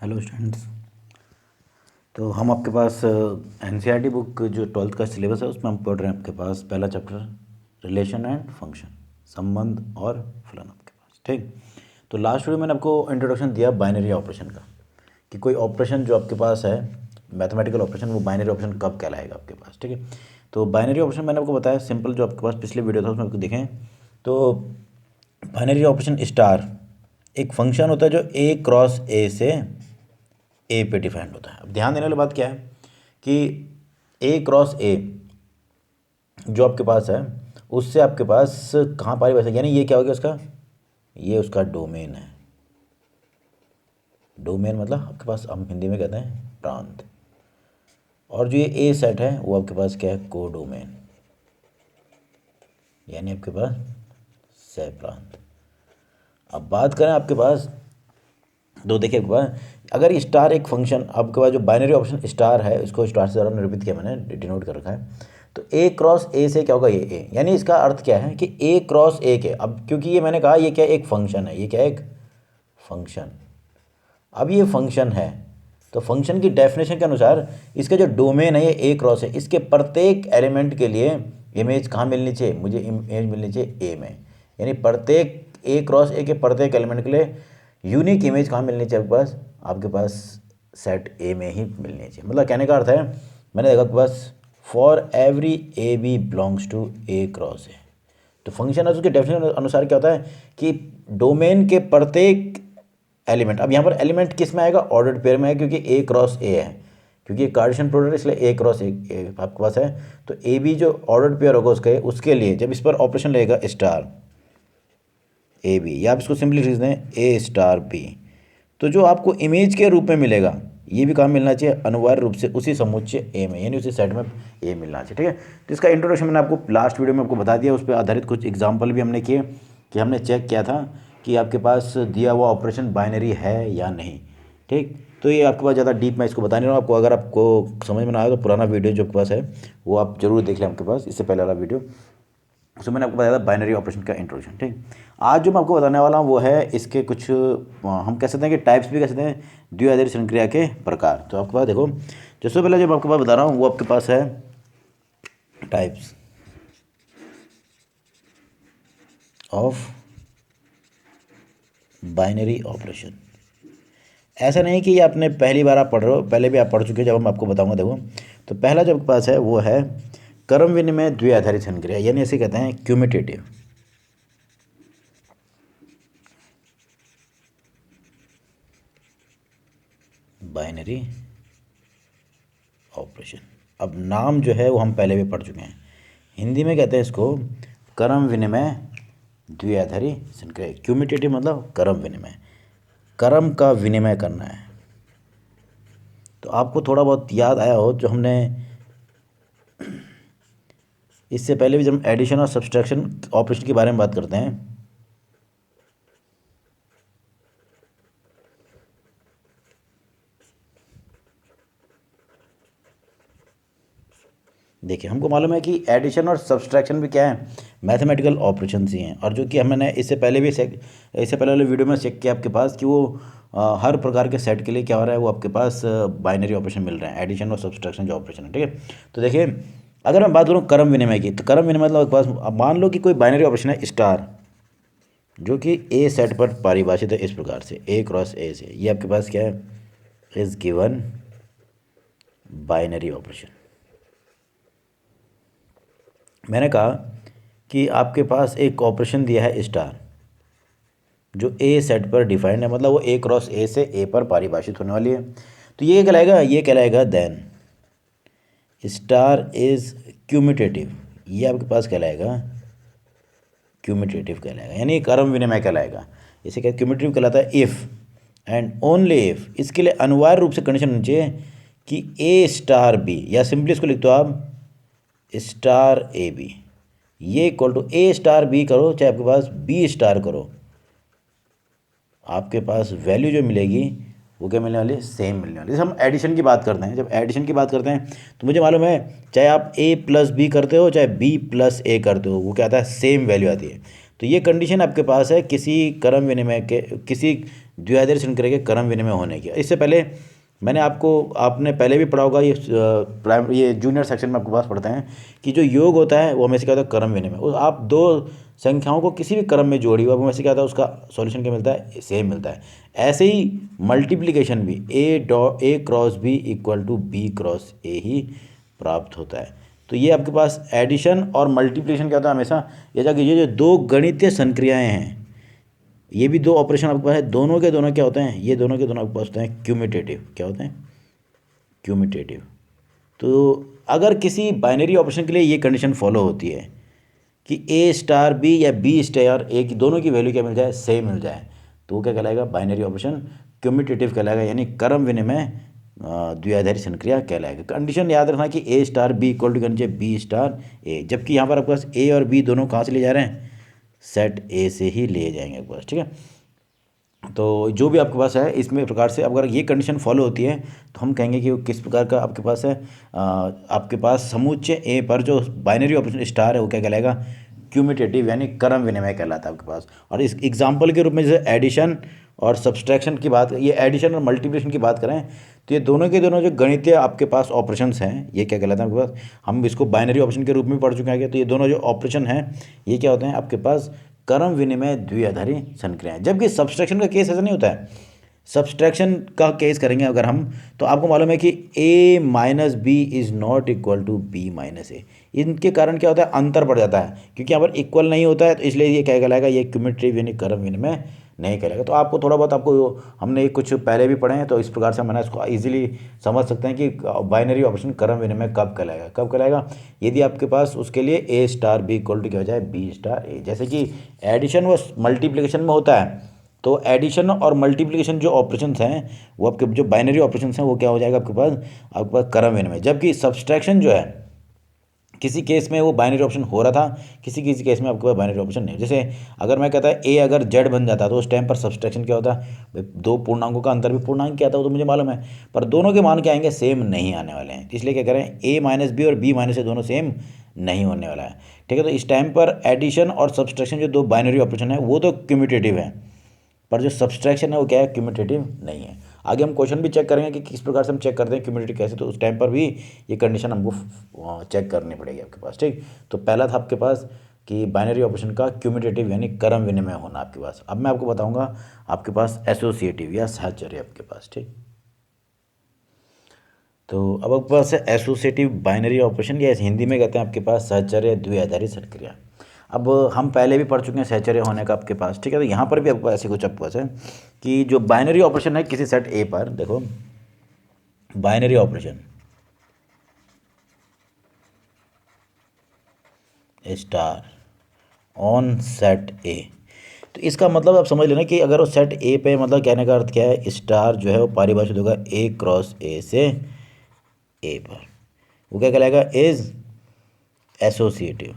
Hello students. तो हम आपके पास एनसीईआरटी बुक जो 12th का सिलेबस है उसमें हम पढ़ रहे हैं आपके पास पहला चैप्टर रिलेशन एंड फंक्शन, संबंध और फलन आपके पास। ठीक, तो लास्ट वीडियो मैंने आपको इंट्रोडक्शन दिया बाइनरी ऑपरेशन का कि कोई ऑपरेशन जो आपके पास है मैथमेटिकल ऑपरेशन वो बाइनरी ऑपरेशन कब कहलाएगा आपके पास। ठीक है, तो बाइनरी ऑपरेशन मैंने आपको बताया सिंपल, जो आपके पास पिछले वीडियो था उसमें आपको देखें तो बाइनरी ऑपरेशन स्टार एक फंक्शन होता है जो ए क्रॉस ए से ए पे डिफाइंड होता है। अब ध्यान देने वाली बात क्या है कि ए क्रॉस ए जो आपके पास है उससे आपके पास कहाँ परिभाषा, यानी ये क्या हो गया उसका, ये उसका डोमेन है। डोमेन मतलब आपके पास हम हिंदी में कहते हैं प्रांत, और जो ये ए सेट है वो आपके पास क्या है, को डोमेन, यानी आपके पास सह प्रांत। अब बात करें आपके पास, तो देखिए आपके पास अगर स्टार एक फंक्शन, आपके पास जो बाइनरी ऑप्शन स्टार है इसको स्टार से ज़रा निरूपित किया मैंने, डिनोट कर रखा है। तो ए क्रॉस ए से क्या होगा, ये ए, यानी इसका अर्थ क्या है कि ए क्रॉस ए के, अब क्योंकि ये मैंने कहा ये क्या एक फंक्शन है, ये क्या एक फंक्शन, अब ये फंक्शन है तो फंक्शन की डेफिनेशन के अनुसार इसका जो डोमेन है ये ए क्रॉस है, इसके प्रत्येक एलिमेंट के लिए इमेज कहाँ मिलनी चाहिए, मुझे इमेज मिलनी चाहिए ए में, यानी प्रत्येक ए क्रॉस ए के प्रत्येक एलिमेंट के लिए यूनिक इमेज कहाँ मिलनी चाहिए आपके पास सेट ए में ही मिलनी चाहिए। मतलब कहने का अर्थ है, मैंने देखा आपके पास for every A B belongs to A cross A, तो फंक्शन है उसके डेफिनेशन अनुसार क्या होता है कि डोमेन के प्रत्येक एलिमेंट, अब यहाँ पर एलिमेंट किस में आएगा, ऑर्डर्ड पेयर में है, क्योंकि ए क्रॉस ए है, क्योंकि कार्टेशियन प्रोडक्ट इसलिए ए क्रॉस ए आपके पास है। तो ए बी जो ऑर्डर्ड पेयर होगा उसके लिए जब इस पर ऑपरेशन लगेगा स्टार ए बी, या आप इसको सिंपली लिख दें ए स्टार बी, तो जो आपको इमेज के रूप में मिलेगा ये भी काम मिलना चाहिए अनिवार्य रूप से उसी समुच्चय ए में, यानी उसी सेट में ए मिलना चाहिए। ठीक है, तो इसका इंट्रोडक्शन मैंने आपको लास्ट वीडियो में आपको बता दिया, उस पर आधारित कुछ एग्जाम्पल भी हमने किए कि हमने चेक किया था कि आपके पास दिया हुआ ऑपरेशन बाइनरी है या नहीं। ठीक, तो ये आपके पास ज़्यादा डीप मैं इसको बता नहीं रहा हूँ आपको, अगर आपको समझ में ना आए तो पुराना वीडियो जो आपके पास है वो आप जरूर देख लें आपके पास, इससे पहले वाला वीडियो, उसमें मैंने आपको बताया था बाइनरी ऑपरेशन का इंट्रोडक्शन। ठीक, आज जो मैं आपको बताने वाला हूँ वो है इसके कुछ हम कह सकते हैं कि टाइप्स भी कह सकते हैं, द्विआधारी संक्रिया के प्रकार। तो आपके पास देखो, सबसे पहले जो मैं आपके पास बता रहा हूँ वो आपके पास है टाइप्स ऑफ बाइनरी ऑपरेशन। ऐसा नहीं कि ये आपने पहली बार आप पढ़ रहे हो, पहले भी आप पढ़ चुके हो, जब हम आपको बताऊंगा। देखो, तो पहला जो आपके पास है वो है क्रम विनिमय द्विआधारी संक्रिया, यानी ऐसे कहते हैं क्यूमिटेटिव। बाइनरी ऑपरेशन, अब नाम जो है वो हम पहले भी पढ़ चुके हैं, हिंदी में कहते हैं इसको क्रम विनिमय द्विआधारी संक्रिया। क्यूमिटेटिव मतलब क्रम विनिमय, क्रम का विनिमय करना है। तो आपको थोड़ा बहुत याद आया हो जो हमने इससे पहले भी, जब हम एडिशन और सब्सट्रैक्शन ऑपरेशन के बारे में बात करते हैं, देखिए हमको मालूम है कि एडिशन और सब्सट्रैक्शन भी क्या है, मैथमेटिकल ऑपरेशंस ही हैं, और जो कि हमने इससे पहले भी इससे पहले वाले वीडियो में चेक किया आपके पास कि वो हर प्रकार के सेट के लिए क्या हो रहा है, वो आपके पास बाइनरी ऑपरेशन मिल रहे हैं, एडिशन और सब्सट्रैक्शन जो ऑपरेशन है। ठीक है, तो देखिए अगर मैं बात करूँ क्रम विनिमय की, तो क्रम विनिमय मतलब आपके पास, अब मान लो कि कोई बाइनरी ऑपरेशन है स्टार जो कि ए सेट पर परिभाषित है इस प्रकार से ए क्रॉस ए से, ये आपके पास क्या है, इज गिवन बाइनरी ऑपरेशन। मैंने कहा कि आपके पास एक ऑपरेशन दिया है स्टार जो ए सेट पर डिफाइंड है, मतलब वो ए क्रॉस ए से ए पर परिभाषित होने वाली है। तो ये कहलाएगा, ये कहलाएगा देन स्टार इज क्यूमिटेटिव, ये आपके पास कहलाएगा क्यूमिटेटिव कहलाएगा, यानी क्रम विनिमय कहलाएगा। इसे क्या क्यूमिटेटिव कहलाता है इफ़ एंड ओनली इफ़, इसके लिए अनिवार्य रूप से कंडीशन होनी चाहिए कि ए स्टार बी, या सिंपली इसको लिख दो आप स्टार ए बी, ये equal to A star B करो चाहे आपके पास बी स्टार करो, आपके पास वैल्यू जो मिलेगी वो क्या मिलने वाली है, सेम मिलने वाली है। जैसे हम एडिशन की बात करते हैं, जब एडिशन की बात करते हैं तो मुझे मालूम है चाहे आप ए प्लस बी करते हो चाहे बी प्लस ए करते हो, वो क्या आता है, सेम वैल्यू आती है। तो ये कंडीशन आपके पास है किसी क्रम विनिमय के, किसी द्विआधारी श्रृंखला के क्रम विनिमय होने की। इससे पहले आपने पहले भी पढ़ा होगा, ये जूनियर सेक्शन में आपके पास पढ़ते हैं कि जो योग होता है वो हमेशा क्या होता है, क्रम विनिमय। और आप दो संख्याओं को किसी भी क्रम में जोड़ी हुआ, हमेशा क्या होता है, उसका सॉल्यूशन क्या मिलता है, सेम मिलता है। ऐसे ही मल्टीप्लिकेशन भी A cross B equal to B cross A ही प्राप्त होता है। तो ये आपके पास एडिशन और मल्टीप्लिकेशन क्या होता है हमेशा, ये जो दो गणितीय संक्रियाएँ हैं, ये भी दो ऑपरेशन आपके पास है, दोनों के दोनों क्या होते हैं, ये दोनों के दोनों आपके पास होते हैं क्यूमिटेटिव। क्या होते हैं, क्यूमिटेटिव। तो अगर किसी बाइनरी ऑपरेशन के लिए ये कंडीशन फॉलो होती है कि ए स्टार बी या बी स्टार ए की दोनों की वैल्यू क्या मिल जाए, सेम मिल जाए, तो वो क्या कहलाएगा, बाइनरी ऑपरेशन क्यूमिटेटिव कहलाएगा, यानी क्रम विनिमय द्विआधारी संक्रिया कहलाएगा। कंडीशन याद रखना कि A star B equal to चाहिए बी स्टार ए, जबकि यहाँ पर आपके पास ए और बी दोनों कहाँ से ले जा रहे हैं, सेट ए से ही ले जाएंगे आपके पास, ठीक है। तो जो भी आपके पास है इसमें प्रकार से अगर ये कंडीशन फॉलो होती है तो हम कहेंगे कि वो किस प्रकार का आपके पास है, आपके पास समुच्चय ए पर जो बाइनरी ऑपरेशन स्टार है वो क्या कहलाएगा, क्यूमिटेटिव यानी क्रम विनिमय कहलाता है आपके पास। और इस एग्जाम्पल के रूप में जैसे एडिशन और सब्सट्रैक्शन की बात, ये एडिशन और मल्टीप्लिकेशन की बात करें तो ये दोनों के दोनों जो गणितीय आपके पास ऑपरेशंस हैं ये क्या कहलाते हैं आपके पास, हम इसको बाइनरी ऑपरेशन के रूप में पढ़ चुके हैं। तो ये दोनों जो ऑपरेशन हैं ये क्या होते हैं आपके पास, क्रम विनिमय द्विआधारी संक्रियाएं। जबकि सब्सट्रैक्शन का केस ऐसा नहीं होता है। सब्सट्रैक्शन का केस करेंगे अगर हम, तो आपको मालूम है कि a minus B is not equal to B minus A. इनके कारण क्या होता है, अंतर बढ़ जाता है, क्योंकि यहाँ पर इक्वल नहीं होता है, तो इसलिए ये क्या कहलाएगा, ये क्यूमिटेटिव यानी क्रम विनिमय नहीं कहलाएगा। तो आपको थोड़ा बहुत हमने कुछ पहले भी पढ़े हैं, तो इस प्रकार से हम इसको ईजिली समझ सकते हैं कि बाइनरी ऑपरेशन क्रम विनिमय कब कहलाएगा, यदि आपके पास उसके लिए ए स्टार बी इक्वल टू क्या हो जाए, बी स्टार ए। जैसे कि एडिशन व मल्टीप्लिकेशन में होता है, तो एडिशन और मल्टीप्लिकेशन जो ऑपरेशंस हैं वो आपके जो बाइनरी ऑपरेशंस हैं वो क्या हो जाएगा आपके पास क्रम विनिमय। जबकि सब्सट्रैक्शन जो है किसी केस में वो बाइनरी ऑप्शन हो रहा था, किसी किसी केस में आपके पास बाइनरी ऑप्शन नहीं। जैसे अगर मैं कहता है ए अगर जेड बन जाता तो उस टाइम पर सब्सट्रैक्शन क्या होता, दो पूर्णांकों का अंतर भी पूर्णांक क्या था वो तो मुझे मालूम है, पर दोनों के मान क्या आएंगे, सेम नहीं आने वाले हैं। इसलिए क्या करें, ए माइनस बी और बी माइनस ए दोनों सेम नहीं होने वाला है, ठीक है। तो इस टाइम पर एडिशन और सब्सट्रैक्शन जो दो बाइनरी ऑपरेशन है वो तो क्यूमिटेटिव है, पर जो सब्सट्रैक्शन है वो क्या है, क्यूमिटेटिव नहीं है। आगे हम क्वेश्चन भी चेक करेंगे कि किस प्रकार से हम चेक करते हैं क्यूमिटेटिव कैसे, तो उस टाइम पर भी ये कंडीशन हमको चेक करनी पड़ेगी आपके पास, ठीक। तो पहला था आपके पास कि बाइनरी ऑपरेशन का क्यूमिटेटिव यानी क्रम विनिमय होना आपके पास। अब मैं आपको बताऊंगा आपके पास एसोसिएटिव या सहचर्य आपके पास, ठीक। तो अब आपके पास है एसोसिएटिव बाइनरी ऑपरेशन, या हिंदी में कहते हैं आपके पास सहचर्य द्विआधारी संक्रिया। अब हम पहले भी पढ़ चुके हैं सहचर्य होने का आपके पास, ठीक है। तो यहाँ पर भी आपके पास ऐसे कुछ आपके पास है कि जो बाइनरी ऑपरेशन है किसी सेट ए पर, देखो binary operation star on set ए, तो इसका मतलब आप समझ लेना कि अगर वो सेट ए पे, मतलब कहने का अर्थ क्या है, स्टार जो है वो परिभाषित होगा ए क्रॉस ए से ए पर, वो क्या कहलाएगा, इज एसोसिएटिव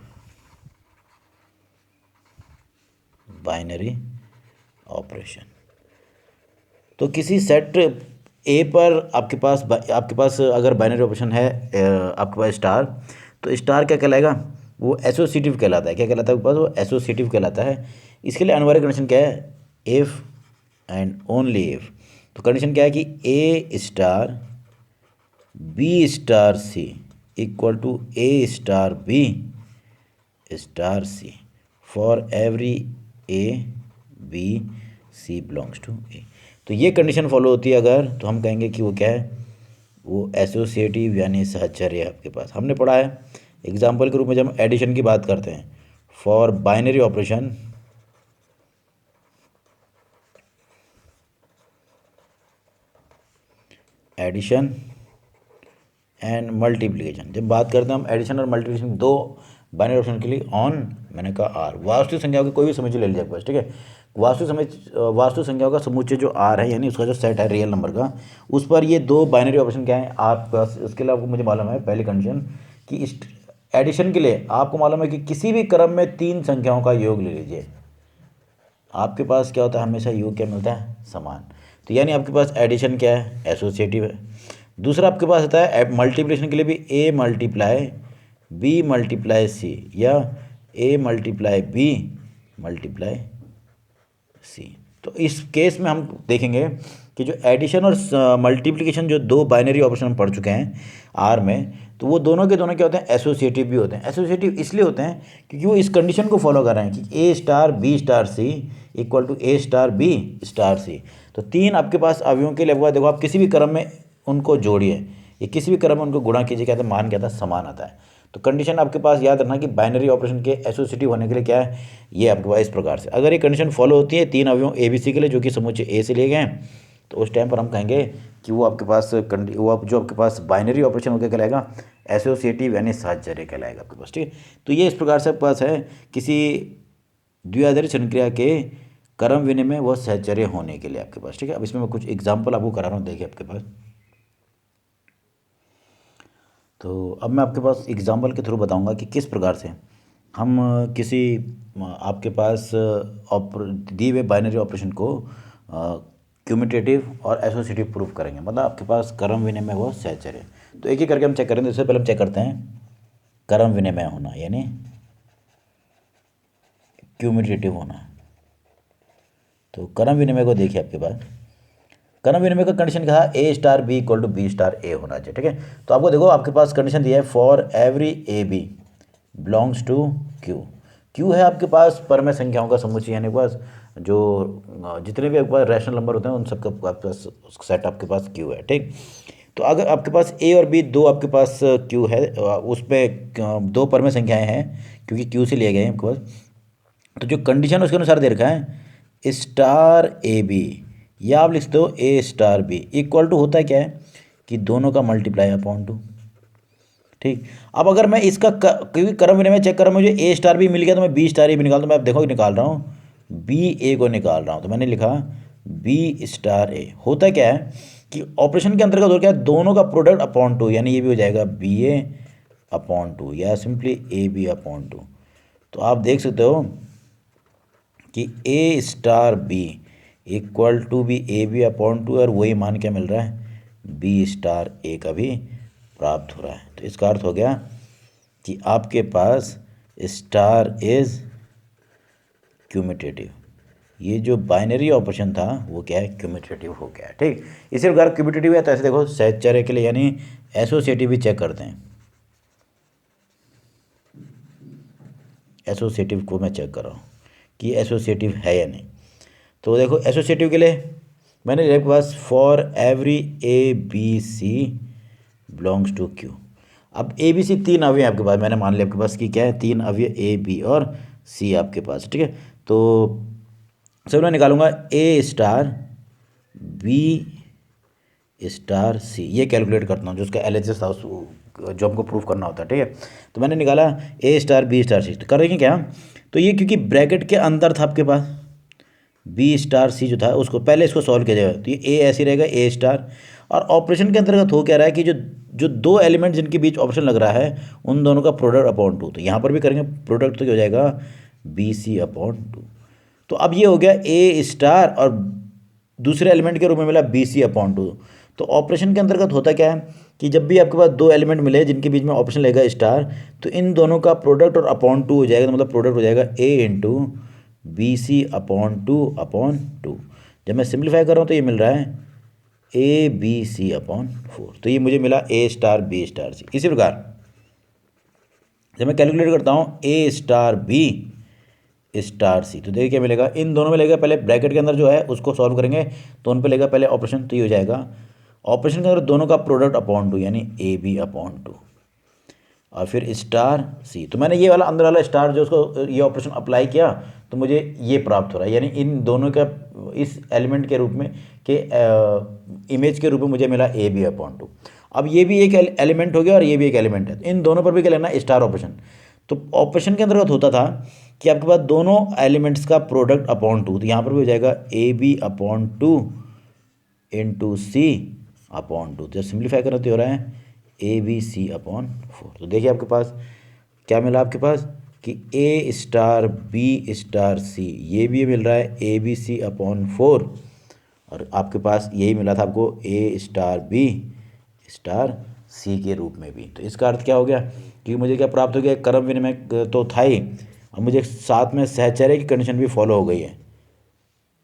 बाइनरी ऑपरेशन। तो किसी सेट ए पर आपके पास अगर बाइनरी ऑपरेशन है आपके पास स्टार, तो स्टार क्या कहलाएगा, वो एसोसिएटिव कहलाता है। क्या कहलाता है आपके पास, वो एसोसिएटिव कहलाता है। इसके लिए अनिवार्य कंडीशन क्या है, इफ़ एंड ओनली इफ़। तो कंडीशन क्या है कि A star B star C equal to A star B star C for every A B C belongs to A. तो ये कंडीशन फॉलो होती है अगर, तो हम कहेंगे कि वो क्या है, वो एसोसिएटिव यानी सहचर्य आपके पास। हमने पढ़ा है एग्जाम्पल के रूप में जब हम एडिशन की बात करते हैं, for binary operation addition and multiplication, जब बात करते हैं हम एडिशन और मल्टीप्लिकेशन दो बाइनरी ऑपरेशन के लिए, ऑन मैंने कहा आर, वास्तविक संख्याओं की कोई भी समुच्चय ले लीजिए आपके पास, ठीक है। वास्तविक संख्याओं का समुच्चय जो आर है, यानी उसका जो सेट है रियल नंबर का, उस पर ये दो बाइनरी ऑपरेशन क्या है आपके पास। उसके लिए आपको मुझे मालूम है पहली कंडीशन कि एडिशन के लिए आपको मालूम है कि किसी भी क्रम में तीन संख्याओं का योग ले लीजिए, आपके पास क्या होता है, हमेशा योग क्या मिलता है, समान। तो यानी आपके पास एडिशन क्या है, एसोसिएटिव है। दूसरा आपके पास आता है मल्टीप्लिकेशन के लिए भी A multiply B multiply C, या A multiply B multiply C. तो इस केस में हम देखेंगे कि जो एडिशन और मल्टीप्लिकेशन जो दो बाइनरी ऑपरेशन हम पढ़ चुके हैं आर में, तो वो दोनों के दोनों क्या होते हैं, एसोसिएटिव भी होते हैं। एसोसिएटिव इसलिए होते हैं क्योंकि वो इस कंडीशन को फॉलो कर रहे हैं कि A star B star C equal to A star B star C. तो तीन आपके पास अवयवों के लिए देखो, आप किसी भी क्रम में उनको जोड़िए, ये किसी भी क्रम में उनको गुणा कीजिए, क्या आता है, मान क्या आता है, समान आता है। तो कंडीशन आपके पास याद रखना कि बाइनरी ऑपरेशन के एसोसिएटिव होने के लिए क्या है, ये आपके पास इस प्रकार से अगर ये कंडीशन फॉलो होती है तीन अवयवों ए बी सी के लिए जो कि समुच्चय ए से लिए गए हैं, तो उस टाइम पर हम कहेंगे कि वो आपके पास जो आपके पास बाइनरी ऑपरेशन होकर कहलाएगा एसोसिएटिव यानी साहचर्य कहलाएगा आपके पास। ठीक है, तो ये इस प्रकार से आपके पास है किसी द्विआधारी श्रृंखला के क्रम विनिमय व साहचर्य होने के लिए आपके पास। ठीक है, अब इसमें मैं कुछ एग्जाम्पल आपको करा रहा हूँ, देखिए आपके पास। तो अब मैं आपके पास एग्जाम्पल के थ्रू बताऊंगा कि किस प्रकार से हम किसी आपके पास दिए हुए बाइनरी ऑपरेशन को क्यूमुटेटिव और एसोसिएटिव प्रूफ करेंगे, मतलब आपके पास क्रम विनिमय व साहचर्य। तो एक ही करके हम चेक करेंगे। इससे पहले हम चेक करते हैं क्रम विनिमय होना यानी क्यूमुटेटिव होना। तो क्रम विनिमय को देखिए आपके पास, क्रम विनिमय का कंडीशन क्या है, A star B equal to B star A होना चाहिए। ठीक है, तो आपको देखो आपके पास कंडीशन दिया है for every A B belongs to Q. Q है आपके पास परमय संख्याओं का समुच्चय, यानी पास जो जितने भी आपके पास रैशनल नंबर होते हैं उन सबका आपके पास सेट आपके पास क्यू है। ठीक, तो अगर आपके पास ए और बी दो आपके पास क्यू है, उसमें दो परमय संख्याएं हैं क्योंकि क्यू से लिए गए हैं आपके पास, तो जो कंडीशन उसके अनुसार दे रखा है स्टार ए बी या आप लिख दो ए स्टार बी इक्वल टू होता है क्या है कि दोनों का मल्टीप्लाई अपॉन टू। ठीक, अब अगर मैं इसका क्योंकि क्रम विनिमय चेक कर रहा हूँ, मुझे ए स्टार बी मिल गया तो मैं बी स्टार ए भी निकाल दूँ। मैं देखो निकाल रहा हूँ बी ए को निकाल रहा हूँ, तो मैंने लिखा बी स्टार ए। होता क्या है कि ऑपरेशन के अंतर्गत हो क्या है, दोनों का प्रोडक्ट अपॉन टू, यानी ये भी हो जाएगा बी ए अपॉन टू या simply A B upon two. तो आप देख सकते हो कि A star B equal to B A B upon two, और वही मान क्या मिल रहा है, बी स्टार ए का भी प्राप्त हो रहा है। तो इसका अर्थ हो गया कि आपके पास स्टार इज क्यूमुटेटिव। ये जो बाइनरी ऑपरेशन था वो क्या है, क्यूमुटेटिव हो गया। ठीक, इसी प्रकार क्यूमुटेटिव है तो ऐसे देखो साहचर्य के लिए यानी एसोसिएटिव भी चेक करते हैं। एसोसिएटिव को मैं चेक कर रहा हूँ कि एसोसिएटिव है या नहीं। तो देखो एसोसिएटिव के लिए मैंने आपके पास for every A B C belongs to Q. अब ए बी सी तीन अवयव आपके पास, मैंने मान लिया आपके पास कि क्या है, तीन अवयव ए बी और सी आपके पास। ठीक है, तो सब मैं निकालूंगा ए स्टार बी स्टार सी, ये कैलकुलेट करता हूँ जो उसका एलएचएस था जो हमको प्रूफ करना होता है। ठीक है, तो मैंने निकाला ए स्टार बी स्टार सी। तो करेंगे क्या, तो ये क्योंकि ब्रैकेट के अंदर था आपके पास बी स्टार सी जो था उसको पहले इसको सॉल्व किया जाएगा, तो ये ए ऐसे रहेगा ए स्टार। और ऑपरेशन के अंतर्गत हो क्या रहा है कि जो जो दो एलिमेंट जिनके बीच ऑपरेशन लग रहा है उन दोनों का प्रोडक्ट अपॉन टू, तो यहाँ पर भी करेंगे प्रोडक्ट, तो क्या हो जाएगा बी सी अपॉन टू। तो अब ये हो गया ए स्टार और दूसरे एलिमेंट के रूप में मिला बी सी अपॉन टू। तो ऑपरेशन के अंतर्गत होता क्या है कि जब भी आपके पास दो एलिमेंट मिले जिनके बीच में ऑपरेशन लगेगा स्टार, तो इन दोनों का प्रोडक्ट और अपॉन टू हो जाएगा, तो मतलब प्रोडक्ट हो जाएगा A into B C upon two. जब मैं सिंप्लीफाई कर रहा हूँ तो ये मिल रहा है A B C upon four, तो ये मुझे मिला A star B star C. इसी प्रकार जब मैं कैलकुलेट करता हूँ A star B star C, तो देखिए क्या मिलेगा, इन दोनों में लगेगा पहले ब्रैकेट के अंदर जो है उसको सॉल्व करेंगे तो उन पर लगेगा पहले ऑपरेशन, तो ये हो जाएगा ऑपरेशन के अंदर दोनों का प्रोडक्ट अपॉन टू यानी ए बी अपॉन टू और फिर स्टार सी। तो मैंने ये वाला अंदर वाला स्टार जो उसको ये ऑपरेशन अप्लाई किया तो मुझे ये प्राप्त हो रहा है, यानी इन दोनों का इस एलिमेंट के रूप में के इमेज के रूप में मुझे मिला ए बी अपॉन टू। अब ये भी एक एलिमेंट हो गया और ये भी एक एलिमेंट है, तो इन दोनों पर भी क्या लेना स्टार ऑपरेशन। तो ऑपरेशन के अंतर्गत होता था कि आपके पास दोनों एलिमेंट्स का प्रोडक्ट अपॉन टू, तो यहाँ पर भी हो जाएगा A B upon two into C upon two. जब सिंप्लीफाई करते हो रहा है A B C upon four. तो देखिए आपके पास क्या मिला, आपके पास कि A star B star C ये भी मिल रहा है A B C upon four, और आपके पास यही मिला था आपको A star B star C के रूप में भी। तो इसका अर्थ क्या हो गया कि मुझे क्या प्राप्त हो गया, क्रम विनिमय तो था ही, और मुझे साथ में सहचर्य की कंडीशन भी फॉलो हो गई है।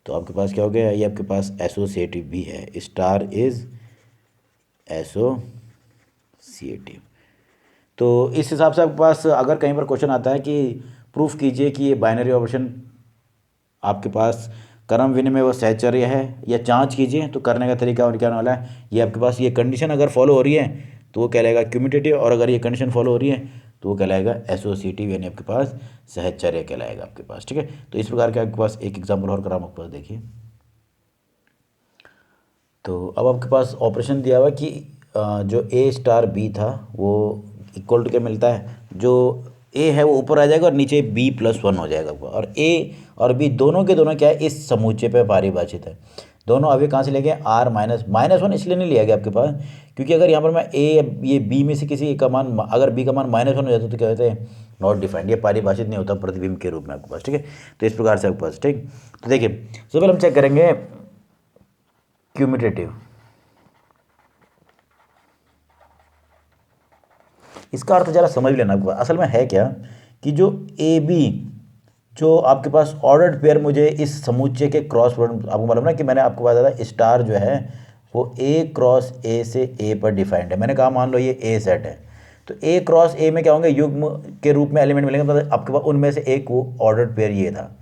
तो आपके पास क्या हो गया, ये आपके पास एसोसिएटिव भी है, स्टार इज एसोसिएटिव। तो इस हिसाब से आपके पास अगर कहीं पर क्वेश्चन आता है कि प्रूफ कीजिए कि ये बाइनरी ऑपरेशन आपके पास क्रम विनिमय व सहचर्य है, या जांच कीजिए, तो करने का तरीका और क्या होने वाला है, ये आपके पास ये कंडीशन अगर फॉलो हो रही है तो वो कहलाएगा क्यूमुटेटिव, और अगर ये कंडीशन फॉलो हो रही है तो वो कहलाएगा एसोसिएटिव, यानी आपके पास सहचर्य कहलाएगा आपके पास। ठीक है, तो इस प्रकार के आपके पास एक एग्जाम्पल और कराम आपके पास देखिए। तो अब आपके पास ऑपरेशन दिया हुआ कि जो ए स्टार बी था वो इक्वल टू क्या मिलता है, जो ए है वो ऊपर आ जाएगा और नीचे बी प्लस वन हो जाएगा, और ए और बी दोनों के दोनों क्या है, इस समूचे पे पारिभाषित है। दोनों अभी कहाँ से ले गए, आर माइनस माइनस वन इसलिए नहीं लिया गया आपके पास, क्योंकि अगर यहाँ पर मैं ए ये बी में से किसी का मान, अगर बी का मान माइनस वन हो जाता तो क्या होता है, नॉट डिफाइंड, ये पारिभाषित नहीं होता प्रतिबिंब के रूप में आपके पास। ठीक है, तो इस प्रकार से आपके पास। ठीक, तो देखिए सबसे पहले हम चेक करेंगे क्यूमुटेटिव। इसका अर्थ जरा समझ लेना आपको, असल में है क्या कि जो ए बी जो आपके पास ऑर्डर्ड पेयर मुझे इस समुच्चय के क्रॉस प्रोडक्ट, आपको मालूम ना कि मैंने आपको बताया था स्टार जो है वो ए क्रॉस ए से ए पर डिफाइंड है। मैंने कहा मान लो ये ए सेट है, तो ए क्रॉस ए में क्या होंगे, युग्म के रूप में एलिमेंट मिलेंगे, मतलब आपके पास उनमें से एक वो ऑर्डर्ड पेयर ये था।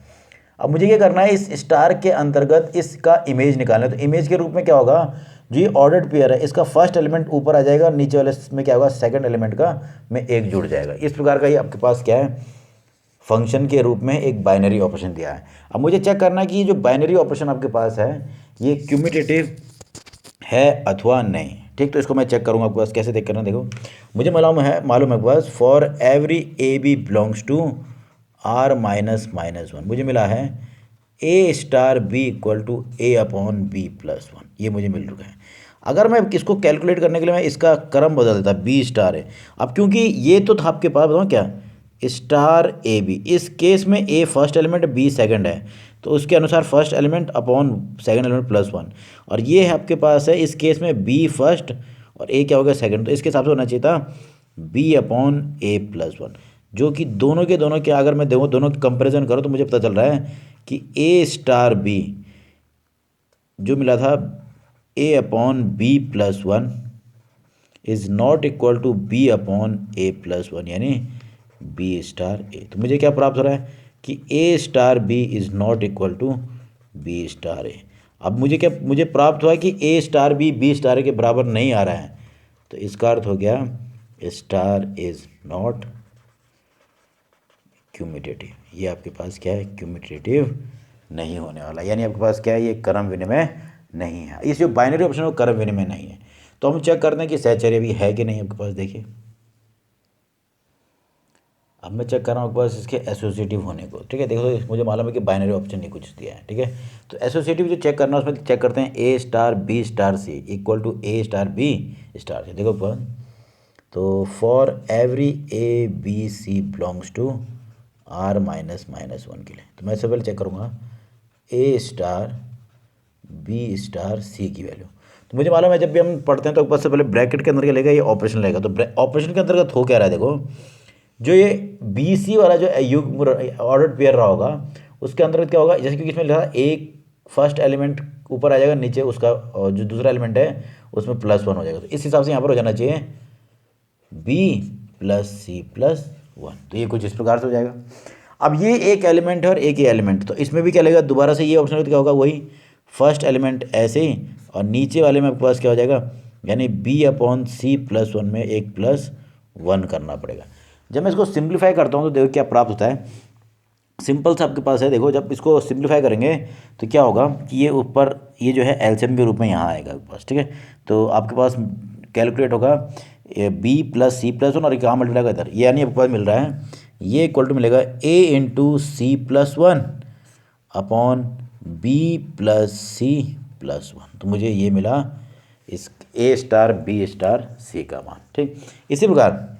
अब मुझे क्या करना है, इस स्टार के अंतर्गत इसका इमेज निकालना है। तो इमेज के रूप में क्या होगा, जो ये ऑर्डर्ड पेयर है इसका फर्स्ट एलिमेंट ऊपर आ जाएगा, नीचे वाले में क्या होगा, सेकंड एलिमेंट का में एक जुड़ जाएगा। इस प्रकार का ये आपके पास क्या है, फंक्शन के रूप में एक बाइनरी ऑपरेशन दिया है। अब मुझे चेक करना है कि ये जो बाइनरी ऑपरेशन आपके पास है ये क्यूमुटेटिव है अथवा नहीं। ठीक, तो इसको मैं चेक करूँगा आपके पास, कैसे चेक करना, देखो मुझे मालूम है आपके पास for every A B belongs to R minus minus one, मुझे मिला है A star B equal to A upon B plus one, ये मुझे मिल चुका है। अगर मैं इसको कैलकुलेट करने के लिए मैं इसका क्रम बदल देता, बी स्टार है, अब क्योंकि ये तो था आपके पास, बताओ क्या, स्टार ए बी, इस केस में ए फर्स्ट एलिमेंट बी सेकंड है, तो उसके अनुसार first element upon second element plus one, और ये है आपके पास है इस केस में बी फर्स्ट और ए क्या हो गया सेकंड, तो इसके हिसाब से होना चाहिए था B upon A plus one, जो कि दोनों के दोनों के अगर मैं देखूँ दोनों की कंपेरिजन करूँ तो मुझे पता चल रहा है कि ए स्टार बी जो मिला था A upon B plus one is not equal to B upon A plus one, यानी बी स्टार ए। तो मुझे क्या प्राप्त हो रहा है कि A star B is not equal to B star A. अब मुझे प्राप्त हुआ कि A star B star A के बराबर नहीं आ रहा है, तो इसका अर्थ हो गया स्टार इज़ नॉट क्यूमुटेटिव। ये आपके पास क्या है, क्यूमुटेटिव नहीं होने वाला, यानी आपके पास क्या है, ये क्रम विनिमय नहीं है। इस जो बाइनरी ऑप्शन है वो क्रम विनिमय नहीं है। तो हम चेक करते हैं कि सहचर्य भी है कि नहीं आपके पास। देखिए अब मैं चेक कर रहा हूँ आपके पास इसके एसोसिएटिव होने को। ठीक है, देखो तो मुझे मालूम है कि बाइनरी ऑप्शन नहीं कुछ दिया है। ठीक है, तो एसोसिएटिव जो चेक करना है उसमें चेक करते हैं A star B star C equal to A star B star C. देखो पर तो for every A B C belongs to R minus minus one के लिए, तो मैं सबसे पहले चेक करूँगा A star B star C की वैल्यू। तो मुझे मालूम है जब भी हम पढ़ते हैं तो सबसे पहले ब्रैकेट के अंदर क्या लेगा, ये ऑपरेशन लेगा। तो ऑपरेशन के अंतर्गत हो क्या रहा है, देखो जो ये बी सी वाला जो युग्म ऑर्डर्ड पेयर रहा होगा उसके अंतर्गत क्या होगा, जैसे कि इसमें लिखा एक फर्स्ट एलिमेंट ऊपर आ जाएगा, नीचे उसका जो दूसरा एलिमेंट है उसमें प्लस वन हो जाएगा। तो इस हिसाब से यहाँ पर हो जाना चाहिए B plus C plus one, तो ये कुछ इस प्रकार से हो जाएगा। अब ये एक एलिमेंट है और एक ही एलिमेंट, तो इसमें भी क्या लगेगा, दोबारा से ये ऑप्शन क्या होगा, वही फर्स्ट एलिमेंट ऐसे ही, और नीचे वाले में आपके पास क्या हो जाएगा, यानी B upon C plus one में एक प्लस वन करना पड़ेगा। जब मैं इसको सिंप्लीफाई करता हूँ तो देखो क्या प्राप्त होता है, सिंपल सा आपके पास है। देखो जब इसको सिंप्लीफाई करेंगे तो क्या होगा कि ये ऊपर ये जो है एलसीएम के रूप में यहाँ आएगा आपके पास। ठीक है, तो आपके पास कैलकुलेट होगा B plus C plus one, और कहाँ मल्टीप्लाई का इधर, यानी आपके पास मिल रहा है ये इक्वल टू मिलेगा A into C plus one upon B plus C plus one. तो मुझे ये मिला इस A star B star C का मान। ठीक, इसी प्रकार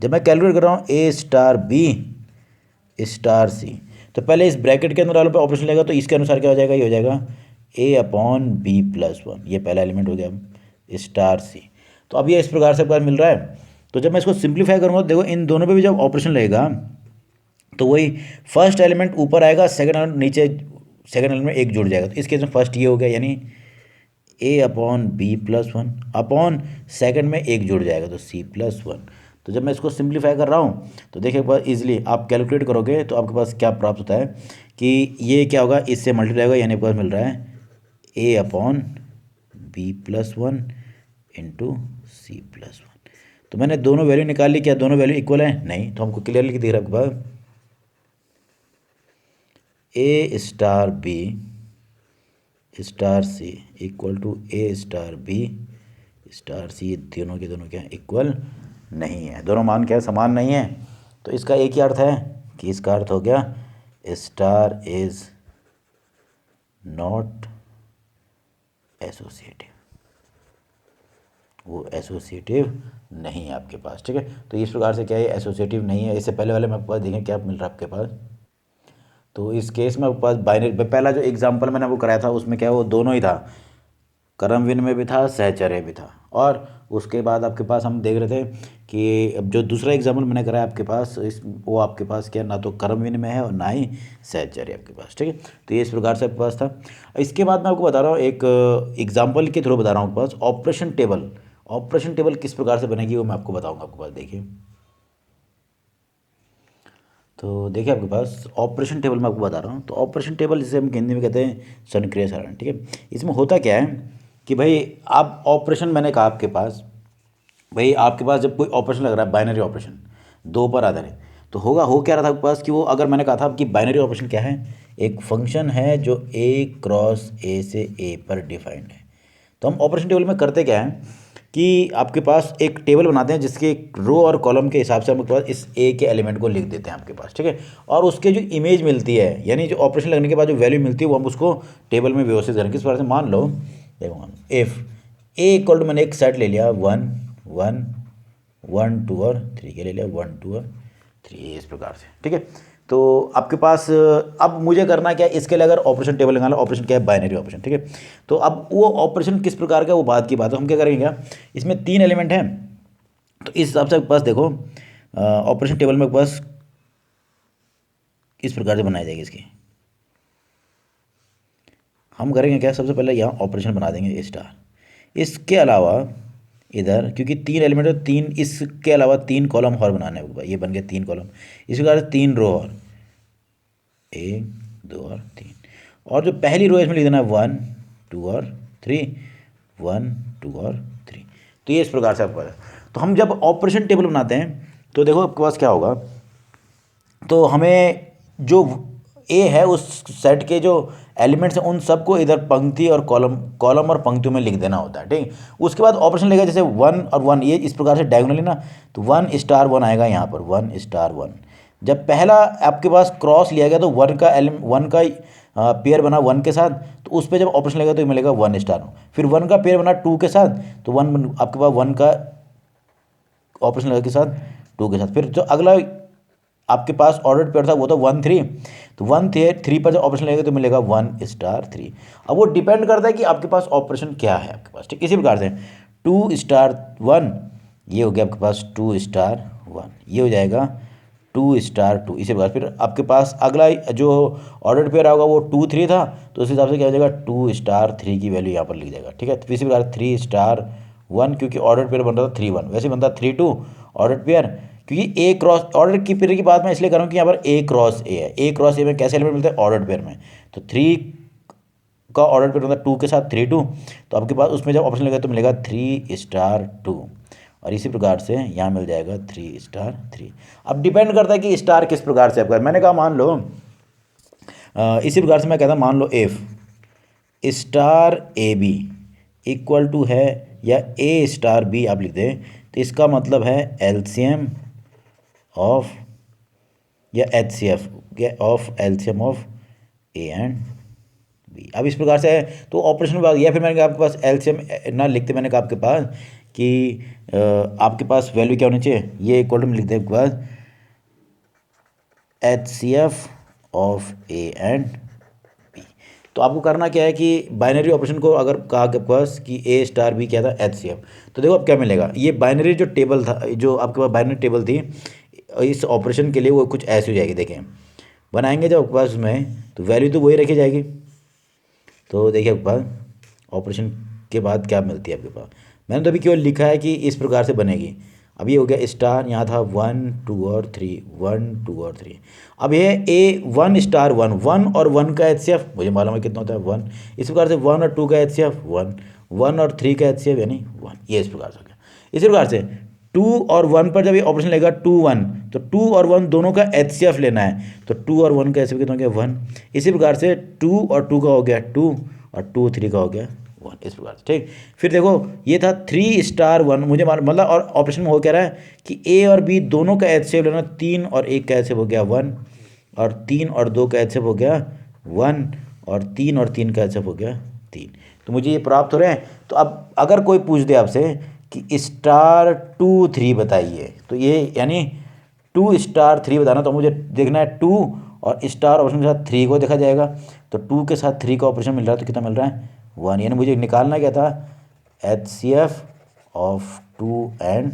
जब मैं कैलकुलेट कर रहा हूँ A star B star C, तो पहले इस ब्रैकेट के अंदर वालों पे ऑपरेशन लेगा, तो इसके अनुसार क्या हो जाएगा, ये हो जाएगा ए अपॉन बी प्लस वन, ये पहला एलिमेंट हो गया स्टार सी। तो अब ये इस प्रकार से आपको मिल रहा है। तो जब मैं इसको सिंप्लीफाई करूँगा तो देखो इन दोनों पे भी जब ऑपरेशन लगेगा तो वही फर्स्ट एलिमेंट ऊपर आएगा, सेकंड एलिमेंट नीचे सेकेंड एलिमेंट में एक जुड़ जाएगा। तो इस केस में फर्स्ट ये हो गया, यानी a upon B plus one upon second में एक जुड़ जाएगा तो c प्लस वन। तो जब मैं इसको सिंप्लीफाई कर रहा हूँ तो देखिए एक बार ईजिली आप कैलकुलेट करोगे तो आपके पास क्या प्राप्त होता है कि ये क्या होगा, इससे मल्टीप्लाई होगा, यानी आपके पास मिल रहा है a upon B plus one into C plus one. तो मैंने दोनों वैल्यू निकाल ली, क्या दोनों वैल्यू इक्वल है? नहीं। तो हमको क्लियरली दिख रहा है आपके पास a star B star C equal to a star B star C, ये दोनों के दोनों क्या इक्वल नहीं है, दोनों मान क्या है, समान नहीं है। तो इसका एक ही अर्थ है कि इसका अर्थ हो गया स्टार इज नॉट एसोसिएटिव, वो एसोसिएटिव नहीं है आपके पास। ठीक है, तो इस प्रकार से क्या है, एसोसिएटिव नहीं है। इससे पहले वाले में आपके पास देखें क्या मिल रहा है आपके पास। तो इस केस में आपके पास बाइनरी, पहला जो एग्जांपल मैंने वो कराया था उसमें क्या वो दोनों ही था, क्रमविन में भी था, सहचर्य भी था। और उसके बाद आपके पास हम देख रहे थे कि अब जो दूसरा एग्जाम्पल मैंने कराया आपके पास इस वो आपके पास क्या ना तो क्रमविन में है और ना ही सहचर्य आपके पास। ठीक है, तो ये इस प्रकार से आपके पास था। इसके बाद मैं आपको बता रहा हूँ एक एग्जाम्पल के थ्रू बता रहा हूँ आपके पास ऑपरेशन टेबल। ऑपरेशन टेबल किस प्रकार से बनेगी वो मैं आपको बताऊँगा आपके पास। देखिए तो देखिए आपके पास ऑपरेशन टेबल मैं आपको बता रहा हूँ। तो ऑपरेशन टेबल जिसे हम हिंदी में कहते हैं स्वयंक्रिय सारणी। ठीक है, इसमें होता क्या है कि भाई आप ऑपरेशन, मैंने कहा आपके पास भाई आपके पास जब कोई ऑपरेशन लग रहा है बाइनरी ऑपरेशन दो पर आधारित, तो होगा हो क्या रहा था आपके पास कि वो, अगर मैंने कहा था कि बाइनरी ऑपरेशन क्या है, एक फंक्शन है जो a क्रॉस a से a पर डिफाइंड है। तो हम ऑपरेशन टेबल में करते क्या है कि आपके पास एक टेबल बनाते हैं जिसके रो और कॉलम के हिसाब से हम आपके पास इस ए के एलिमेंट को लिख देते हैं आपके पास। ठीक है, और उसके जो इमेज मिलती है, यानी जो ऑपरेशन लगने के बाद जो वैल्यू मिलती है वो हम उसको टेबल में व्यवस्थित करेंगे। किस प्रकार से, मान लो देखो, मान इफ़ ए इक्वल टू, मैंने एक सेट ले लिया 1 1 1 2 और 3 के ले लिया 1 2 और 3, इस प्रकार से। ठीक है, तो आपके पास अब मुझे करना क्या है, इसके लिए अगर ऑपरेशन टेबल लगाना, ऑपरेशन क्या है, बाइनरी ऑपरेशन। ठीक है, तो अब वो ऑपरेशन किस प्रकार का, वो बात की बात है। हम क्या करेंगे, क्या इसमें 3 एलिमेंट हैं, तो इस हिसाब से आपके पास देखो ऑपरेशन टेबल में आपके पास किस प्रकार से बनाई जाएगी इसकी। हम करेंगे क्या, सबसे पहले यहाँ ऑपरेशन बना देंगे स्टार। इसके अलावा इधर क्योंकि 3 एलिमेंट है, 3, इसके अलावा 3 कॉलम और बनाने हैं, ये बन गए 3 कॉलम। इसी प्रकार से 3 रो और 1 2 और 3, और जो पहली रो इसमें लिख देना है 1 2 और 3 1 2 और 3। तो ये इस प्रकार से आपको है। तो हम जब ऑपरेशन टेबल बनाते हैं तो देखो आपके पास क्या होगा, तो हमें जो ए है उस सेट के जो एलिमेंट्स हैं उन सबको इधर पंक्ति और कॉलम और पंक्तियों में लिख देना होता है। ठीक, उसके बाद ऑपरेशन लेगा, जैसे 1 और 1 ये इस प्रकार से डायगोनली ना, तो 1 स्टार 1 आएगा यहाँ पर, 1 स्टार 1। जब पहला आपके पास क्रॉस लिया गया तो 1 का पेयर बना 1 के साथ, तो उस पर जब ऑपरेशन लेगा तो ये मिलेगा 1 स्टार। फिर 1 का पेयर बना 2 के साथ, तो 1 आपके पास 1 का ऑपरेशन लगा के साथ 2 के साथ। फिर जो अगला आपके पास ऑर्डर पेयर था वो था 1 3, तो 1 3 पर जब ऑपरेशन लगेगा तो मिलेगा 1 स्टार 3। अब वो डिपेंड करता है कि आपके पास ऑपरेशन क्या है आपके पास। ठीक, इसी प्रकार से 2 स्टार 1 ये हो गया आपके पास 2 स्टार 1, ये हो जाएगा 2 स्टार 2। इसी प्रकार फिर आपके पास अगला जो ऑर्डर पेयर होगा वो 2 3 था, तो उस हिसाब से क्या हो जाएगा 2 स्टार 3 की वैल्यू यहाँ पर लिख जाएगा। ठीक है, तो इसी प्रकार 3 स्टार 1, क्योंकि ऑर्डर पेयर बन रहा था 3 1, वैसे बनता 3 2 ऑर्डर पेयर, क्योंकि ए क्रॉस ऑर्डर की पेयर की बात मैं इसलिए कर रहा हूँ कि यहाँ पर ए क्रॉस ए है। ए क्रॉस ए में कैसे एलिमेंट मिलते हैं, ऑर्डर पेयर में। तो 3 का ऑर्डर पेयर होता है 2 के साथ 3 2, तो आपके पास उसमें जब ऑप्शन लगेगा तो मिलेगा 3 स्टार 2, और इसी प्रकार से यहाँ मिल जाएगा 3 स्टार 3। अब डिपेंड करता है कि स्टार किस प्रकार से आपका, मैंने कहा मान लो इसी प्रकार से मैं कहता मान लो if star A B equal to है या ए स्टार बी आप लिख दें, तो इसका मतलब है एलसीएम ऑफ या HCF of LCM of A and B. अब इस प्रकार से है तो ऑपरेशन बात, या फिर मैंने कहा आपके पास एलसीएम ना लिखते, मैंने कहा आपके पास कि आपके पास वैल्यू क्या होनी चाहिए, ये इक्वल टू में लिखते हैं आपके पास HCF of A and B. तो आपको करना क्या है कि बाइनरी ऑपरेशन को अगर कहा आपके पास कि ए स्टार बी क्या था HCF, तो देखो अब क्या मिलेगा, ये बाइनरी जो टेबल था, जो आपके पास बाइनरी टेबल थी इस ऑपरेशन के लिए वो कुछ ऐसी हो जाएगी। देखें बनाएंगे जब आपके पास उसमें, तो वैल्यू तो वही रखी जाएगी। तो देखिए आपके पास ऑपरेशन के बाद क्या मिलती है आपके पास, मैंने तो अभी केवल लिखा है कि इस प्रकार से बनेगी। अब ये हो गया स्टार, यहाँ था 1 2 और 3, 1 2 और 3। अब ये ए 1 स्टार 1, 1 और 1 का एचसीएफ मुझे मालूम है कितना होता है 1। इस प्रकार से 1 और 2 का एचसीएफ 1, 1 और 3 का एचसीएफ यानी 1, ये इस प्रकार से हो गया। इसी प्रकार से 2 और 1 पर जब ये ऑपरेशन लेगा 2 1, तो 2 और 1 दोनों का एचसीएफ लेना है, तो 2 और 1 का एचसीएफ कितना हो गया 1। इसी प्रकार से 2 और 2 का हो गया 2, और 2 3 का हो गया 1, इस प्रकार से। ठीक, फिर देखो ये था 3 स्टार 1, मुझे मतलब और ऑप्शन में हो क्या रहा है कि ए और बी दोनों का एचसीएफ लेना, 3 और 1 का एचसीएफ हो गया 1, और 3 और 2 का एचसीएफ हो गया 1, और 3 और 3 का एचसीएफ हो गया 3। तो मुझे ये प्राप्त हो रहे हैं। तो अब अगर कोई पूछ दे आपसे कि स्टार 2 3 बताइए, तो ये यानी 2 स्टार 3 बताना, तो मुझे देखना है 2 और स्टार ऑपरेशन के साथ 3 को देखा जाएगा, तो 2 के साथ 3 का ऑपरेशन मिल रहा है, तो कितना मिल रहा है 1। यानी मुझे निकालना क्या था एचसीएफ ऑफ 2 एंड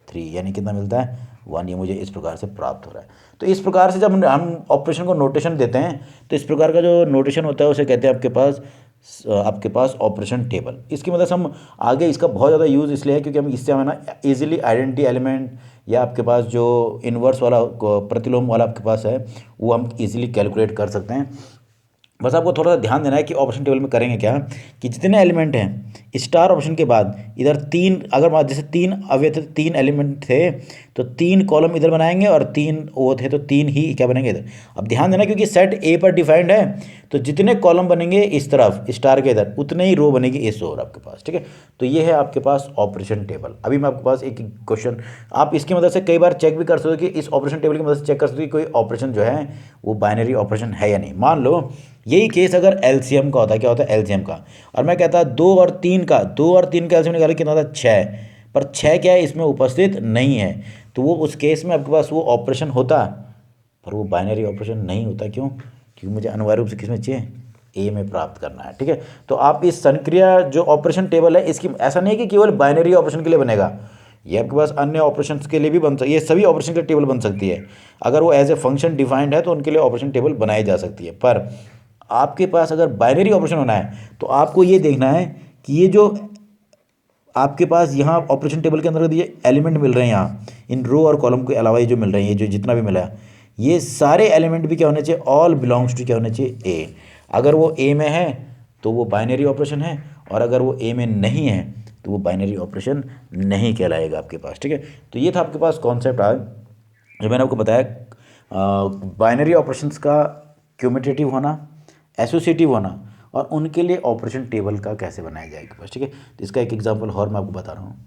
3, यानी कितना मिलता है 1। ये मुझे इस प्रकार से प्राप्त हो रहा है। तो इस प्रकार से जब हम ऑपरेशन को नोटेशन देते हैं, तो इस प्रकार का जो नोटेशन होता है उसे कहते हैं आपके पास ऑपरेशन टेबल। इसकी मदद से हम आगे इसका बहुत ज़्यादा यूज़ इसलिए है क्योंकि हम इससे हमें ना ईजिली आइडेंटिटी एलिमेंट या आपके पास जो इन्वर्स वाला प्रतिलोम वाला आपके पास है वो हम इजीली कैलकुलेट कर सकते हैं। बस आपको थोड़ा सा ध्यान देना है कि ऑपरेशन टेबल में करेंगे क्या कि जितने एलिमेंट हैं स्टार ऑप्शन के बाद इधर 3, अगर जैसे 3 अवयव थे, 3 एलिमेंट थे, तो 3 कॉलम इधर बनाएंगे और 3 वो थे तो 3 ही क्या बनेंगे इधर। अब ध्यान देना क्योंकि सेट ए पर डिफाइंड है, तो जितने कॉलम बनेंगे इस तरफ स्टार के इधर उतने ही रो बनेगी इस ओर आपके पास। ठीक है, तो ये है आपके पास ऑपरेशन टेबल। अभी मैं आपके पास एक क्वेश्चन, आप इसकी मदद से कई बार चेक भी कर सकते हो कि इस ऑपरेशन टेबल की मदद से चेक कर सकते हो कि कोई ऑपरेशन जो है वो बाइनरी ऑपरेशन है या नहीं। मान लो यही केस अगर एलसीएम का होता है, क्या होता है एलसीएम का, और मैं कहता 2 और 3 का, 2 और 3 का एलसीएम निकाले कितना होता है 6, पर 6 क्या है इसमें उपस्थित नहीं है, तो वो उस केस में आपके पास वो ऑपरेशन होता, पर वो बाइनरी ऑपरेशन नहीं होता। क्यों? क्योंकि मुझे अनिवार्य रूप से किस में चाहिए ए में प्राप्त करना है। ठीक है, तो आप इस संक्रिया जो ऑपरेशन टेबल है इसकी ऐसा नहीं है कि केवल बाइनरी ऑपरेशन के लिए बनेगा, ये आपके पास अन्य ऑपरेशंस के लिए भी बन सकती है, ये सभी ऑपरेशन के लिए टेबल बन सकती है। अगर वो एज ए फंक्शन डिफाइंड है तो उनके लिए ऑपरेशन टेबल बनाई जा सकती है। पर आपके पास अगर बाइनरी ऑपरेशन होना है तो आपको ये देखना है कि ये जो आपके पास यहाँ ऑपरेशन टेबल के अंदर ये एलिमेंट मिल रहे हैं, यहाँ इन रो और कॉलम के अलावा ये जो मिल रहे हैं, ये जो जितना भी मिला है, ये सारे एलिमेंट भी क्या होने चाहिए, ऑल बिलोंग्स टू क्या होने चाहिए ए। अगर वो ए में है तो वो बाइनरी ऑपरेशन है, और अगर वो ए में नहीं है तो वो बाइनरी ऑपरेशन नहीं कहलाएगा आपके पास। ठीक है, तो ये था आपके पास कॉन्सेप्ट आज जो मैंने आपको बताया बाइनरी ऑपरेशंस का क्यूमुलेटिव होना, एसोसिएटिव होना, और उनके लिए ऑपरेशन टेबल का कैसे बनाया जाएगा बस। ठीक है, तो इसका एक एग्जांपल और मैं आपको बता रहा हूँ।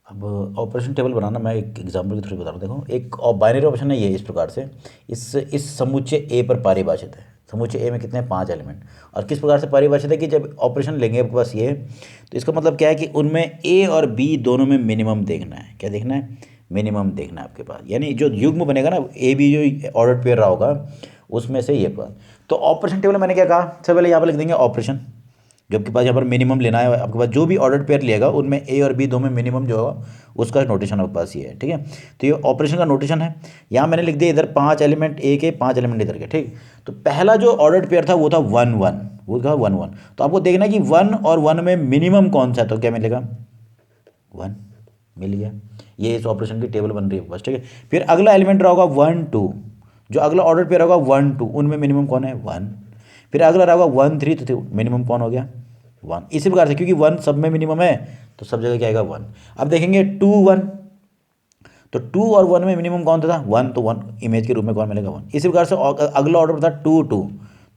अब ऑपरेशन टेबल बनाना मैं एक एग्जांपल के थ्रू बता रहा हूँ। देखो एक बाइनरी ऑपरेशन है ये इस प्रकार से, इस समुच्चय ए पर परिभाषित है। समुच्चय ए में कितने 5 एलिमेंट, और किस प्रकार से परिभाषित है कि जब ऑपरेशन लेंगे आपके पास ये, तो इसका मतलब क्या है कि उनमें ए और बी दोनों में मिनिमम देखना है। क्या देखना है? मिनिमम देखना है आपके पास, यानी जो युग्म बनेगा ना ए बी जो ऑर्डर पेयर रहा होगा उसमें से ये बात। तो ऑपरेशन टेबल मैंने क्या कहा, सबसे पहले यहाँ पर लिख देंगे ऑपरेशन, जो आपके पास यहाँ पर मिनिमम लेना है आपके पास, जो भी ऑर्डर पेयर लेगा उनमें ए और बी दो में मिनिमम जो होगा उसका नोटेशन आपके पास ये है। ठीक है, तो ये ऑपरेशन का नोटेशन है। यहाँ मैंने लिख दिया इधर 5 एलिमेंट ए के, 5 एलिमेंट इधर के। ठीक, तो पहला जो ऑर्डर पेयर था वो था 1 1, वो था 1 1। तो आपको देखना है कि 1 और 1 में मिनिमम कौन सा है, तो क्या मिलेगा 1 मिल गया। ये इस ऑपरेशन की टेबल बन रही है बस। ठीक है, फिर अगला एलिमेंट रहा होगा 1 2, जो अगला ऑर्डर पेयर होगा 1 2, उनमें मिनिमम कौन है 1। फिर अगला रहा होगा 1 3, तो मिनिमम कौन हो गया 1। इसी प्रकार से क्योंकि 1 सब में मिनिमम है तो सब जगह क्या आएगा 1। अब देखेंगे 2 1, तो 2 और 1 में मिनिमम कौन था 1, तो 1 इमेज के रूप में कौन मिलेगा 1। इसी प्रकार से अगला ऑर्डर था 2 2,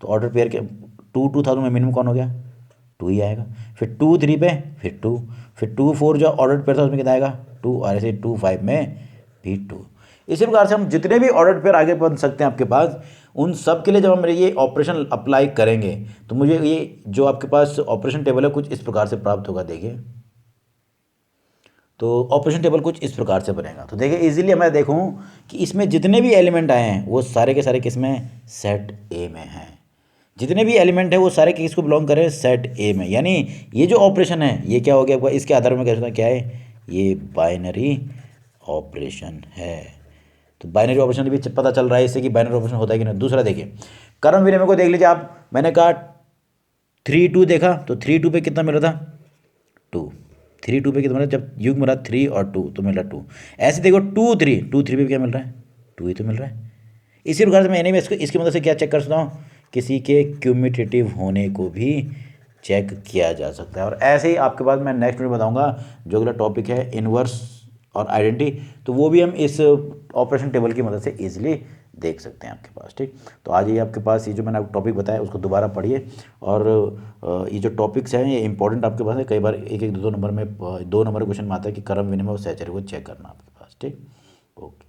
तो ऑर्डर पेयर के 2 2 था तो में मिनिमम कौन हो गया 2 ही आएगा। फिर 2 3 पे फिर 2, फिर 2 4 जो ऑर्डर पेयर था उसमें कितना आएगा 2, और ऐसे 2 5 में भी 2। इसी प्रकार से हम जितने भी ऑर्डर पेयर आगे बन सकते हैं आपके पास, उन सब के लिए जब हम ये ऑपरेशन अप्लाई करेंगे तो मुझे ये जो आपके पास ऑपरेशन टेबल है कुछ इस प्रकार से प्राप्त होगा। देखिए, तो ऑपरेशन टेबल कुछ इस प्रकार से बनेगा। तो देखिए इजीली मैं देखूं कि इसमें जितने भी एलिमेंट आए हैं वो सारे के सारे किस में, सेट ए में हैं। जितने भी एलिमेंट है वो सारे किसको बिलोंग करें, सेट ए में। यानी ये जो ऑपरेशन है ये क्या हो गया, इसके आधार में क्या है, ये बाइनरी ऑपरेशन है। तो बाइनरी ऑपरेशन भी पता चल रहा है इससे कि बाइनरी ऑपरेशन होता है कि नहीं। दूसरा देखिए क्रम विनिमय को देख लीजिए आप, मैंने कहा 3 2 देखा तो 3 2 पे कितना मिल रहा था 2, 3 2 पे कितना मिल रहा जब युग्म मिला 3 और 2 तो मिल रहा 2। ऐसे देखो 2 3 पे क्या मिल रहा है 2 ही तो मिल रहा है। इसी प्रकार से मैंने इसको इसकी मदद से क्या चेक कर सकता हूँ, किसी के क्यूमिटेटिव होने को भी चेक किया जा सकता है। और ऐसे ही आपके पास मैं नेक्स्ट में बताऊंगा जो अगला टॉपिक है इनवर्स और आइडेंटिटी, तो वो भी हम इस ऑपरेशन टेबल की मदद से इजीली देख सकते हैं आपके पास। ठीक, तो आज ये आपके पास ये जो मैंने आपको टॉपिक बताया उसको दोबारा पढ़िए, और ये जो टॉपिक्स हैं ये इंपॉर्टेंट आपके पास है। कई बार एक एक दो नंबर में 2 नंबर क्वेश्चन में आता है कि क्रम विनिमय और सहचर्य को चेक करना आपके पास। ठीक, ओके।